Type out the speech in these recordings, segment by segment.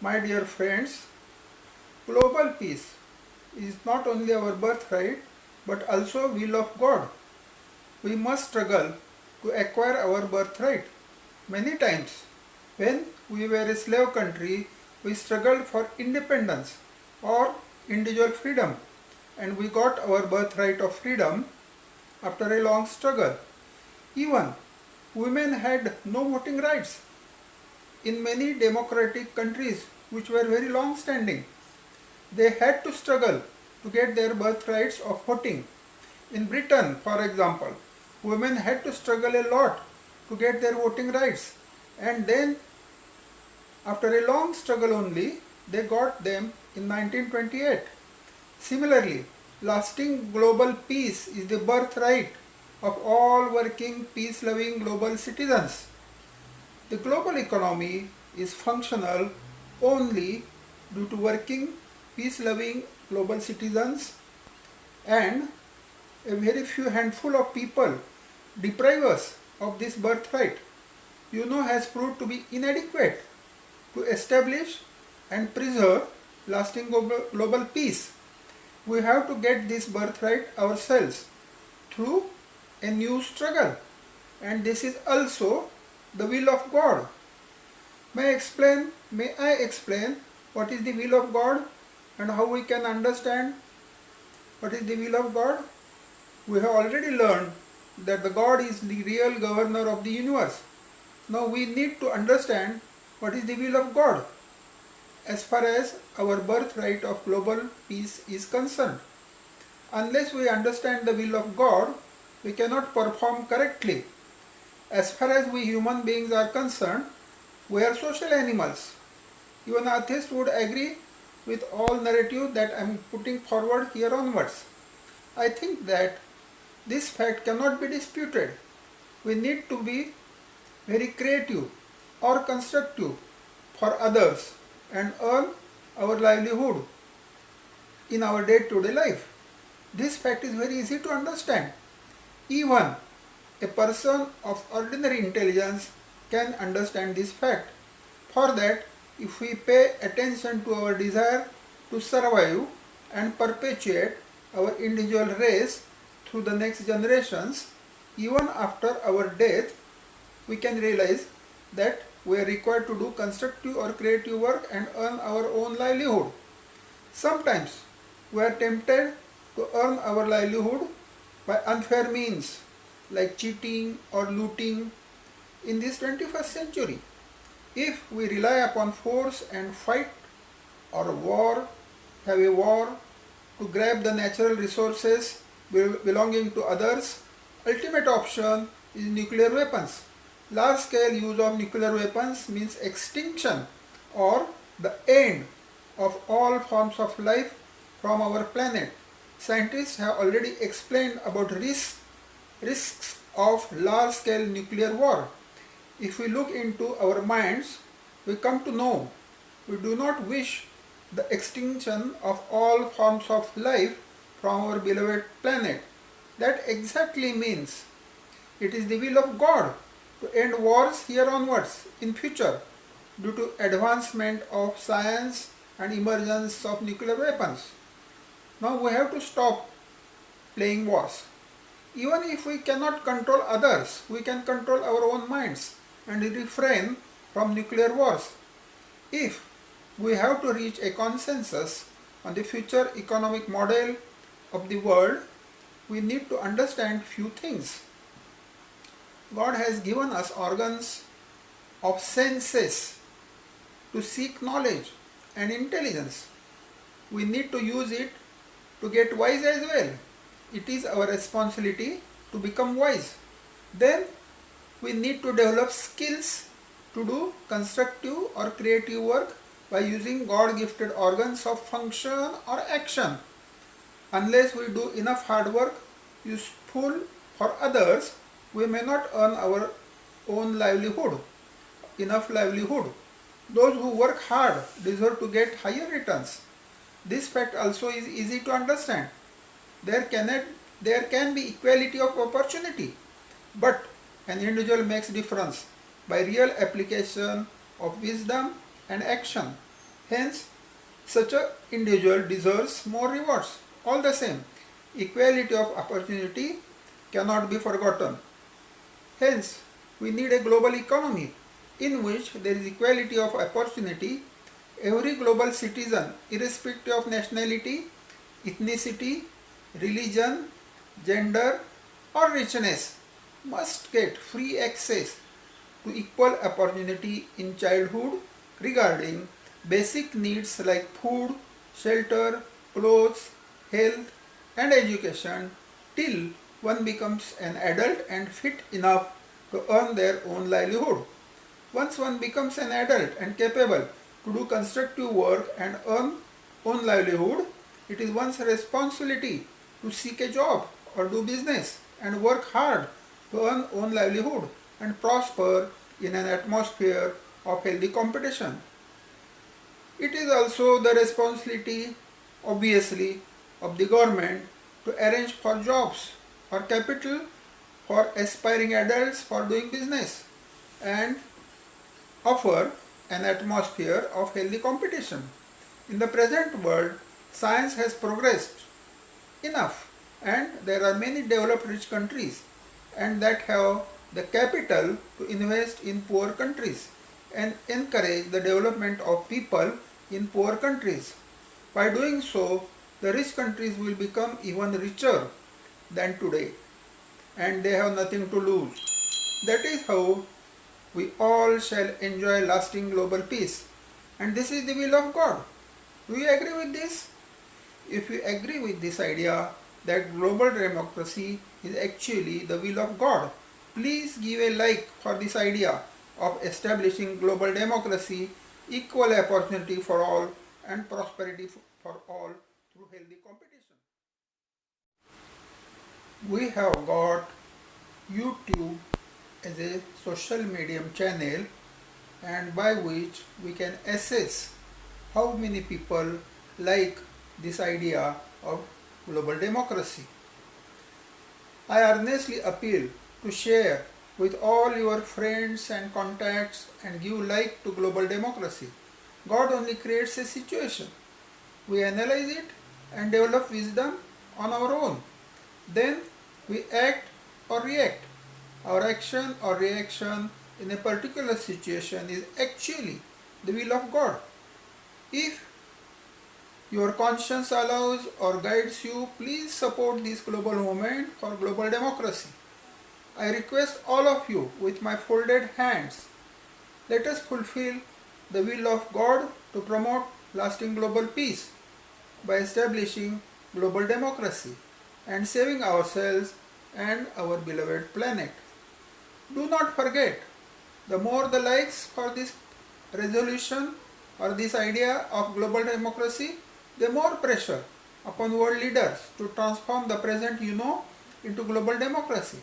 My dear friends, global peace is not only our birthright but also will of God. We must struggle to acquire our birthright. Many times when we were a slave country, we struggled for independence or individual freedom, and we got our birthright of freedom after a long struggle. Even women had no voting rights in many democratic countries which were very long standing. They had to struggle to get their birthrights of voting. In Britain, for example, women had to struggle a lot to get their voting rights, and then after a long struggle only they got them in 1928. Similarly, lasting global peace is the birthright of all working peace-loving global citizens. The global economy is functional only due to working peace-loving global citizens, and a very few handful of people deprive us of this birthright, has proved to be inadequate to establish and preserve lasting global peace. We have to get this birthright ourselves through a new struggle, and this is also the will of God. May I explain what is the will of God and how we can understand what is the will of God? We have already learned that the God is the real governor of the universe. Now we need to understand what is the will of God as far as our birthright of global peace is concerned. Unless we understand the will of God, we cannot perform correctly. As far as we human beings are concerned, we are social animals. Even atheists would agree with all narrative that I am putting forward here onwards. I think that this fact cannot be disputed. We need to be very creative or constructive for others and earn our livelihood in our day-to-day life. This fact is very easy to understand. Even a person of ordinary intelligence can understand this fact. For that, if we pay attention to our desire to survive and perpetuate our individual race through the next generations, even after our death, we can realize that we are required to do constructive or creative work and earn our own livelihood. Sometimes we are tempted to earn our livelihood by unfair means like cheating or looting in this 21st century. If we rely upon force and fight or have a war to grab the natural resources belonging to others, ultimate option is nuclear weapons. Large scale use of nuclear weapons means extinction or the end of all forms of life from our planet. Scientists have already explained about risks of large scale nuclear war. If we look into our minds, we come to know we do not wish the extinction of all forms of life from our beloved planet. That exactly means it is the will of God to end wars here onwards in future due to advancement of science and emergence of nuclear weapons. Now we have to stop playing wars. Even if we cannot control others, we can control our own minds and refrain from nuclear wars. If we have to reach a consensus on the future economic model of the world, we need to understand few things. God has given us organs of senses to seek knowledge and intelligence. We need to use it to get wise as well. It is our responsibility to become wise. Then we need to develop skills to do constructive or creative work by using God-gifted organs of function or action. Unless we do enough hard work useful for others, we may not earn our own enough livelihood. Those who work hard deserve to get higher returns. This fact also is easy to understand. There can be equality of opportunity, but an individual makes difference by real application of wisdom and action. Hence, such an individual deserves more rewards. All the same, equality of opportunity cannot be forgotten. Hence, we need a global economy in which there is equality of opportunity. Every global citizen, irrespective of nationality, ethnicity, religion, gender, or richness, must get free access to equal opportunity in childhood regarding basic needs like food, shelter, clothes, health, and education till one becomes an adult and fit enough to earn their own livelihood. Once one becomes an adult and capable to do constructive work and earn own livelihood, it is one's responsibility to seek a job or do business and work hard to earn own livelihood and prosper in an atmosphere of healthy competition. It is also the responsibility, obviously, of the government to arrange for jobs or capital for aspiring adults for doing business and offer an atmosphere of healthy competition. In the present world, science has progressed enough and there are many developed rich countries and that have the capital to invest in poor countries and encourage the development of people in poor countries. By doing so, the rich countries will become even richer than today and they have nothing to lose. That is how we all shall enjoy lasting global peace. And this is the will of God. Do you agree with this? If you agree with this idea that global democracy is actually the will of God, please give a like for this idea of establishing global democracy, equal opportunity for all and prosperity for all through healthy competition. We have got YouTube as a social medium channel and by which we can assess how many people like this idea of global democracy. I earnestly appeal to share with all your friends and contacts and give like to global democracy. God only creates a situation. We analyze it and develop wisdom on our own. Then we act or react. Our action or reaction in a particular situation is actually the will of God. If your conscience allows or guides you, please support this global movement for global democracy. I request all of you with my folded hands, let us fulfill the will of God to promote lasting global peace by establishing global democracy and saving ourselves and our beloved planet. Do not forget, the more the likes for this resolution or this idea of global democracy, the more pressure upon world leaders to transform the present into global democracy.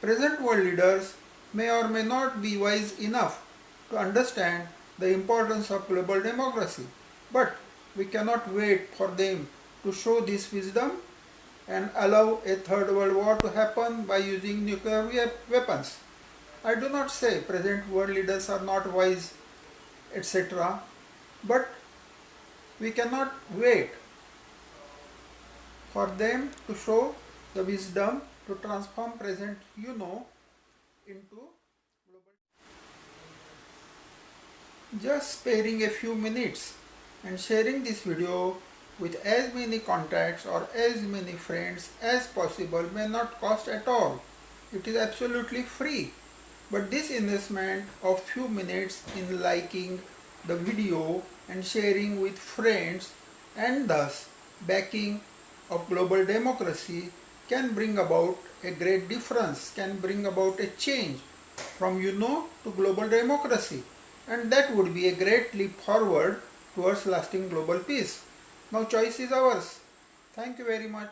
Present world leaders may or may not be wise enough to understand the importance of global democracy, but we cannot wait for them to show this wisdom and allow a third world war to happen by using nuclear weapons. I do not say present world leaders are not wise, etc., but we cannot wait for them to show the wisdom to transform present into global. Just sparing a few minutes and sharing this video with as many contacts or as many friends as possible may not cost at all. It is absolutely free. But this investment of few minutes in liking the video and sharing with friends and thus backing of global democracy can bring about a great difference, can bring about a change from to global democracy, and that would be a great leap forward towards lasting global peace. Now choice is ours. Thank you very much.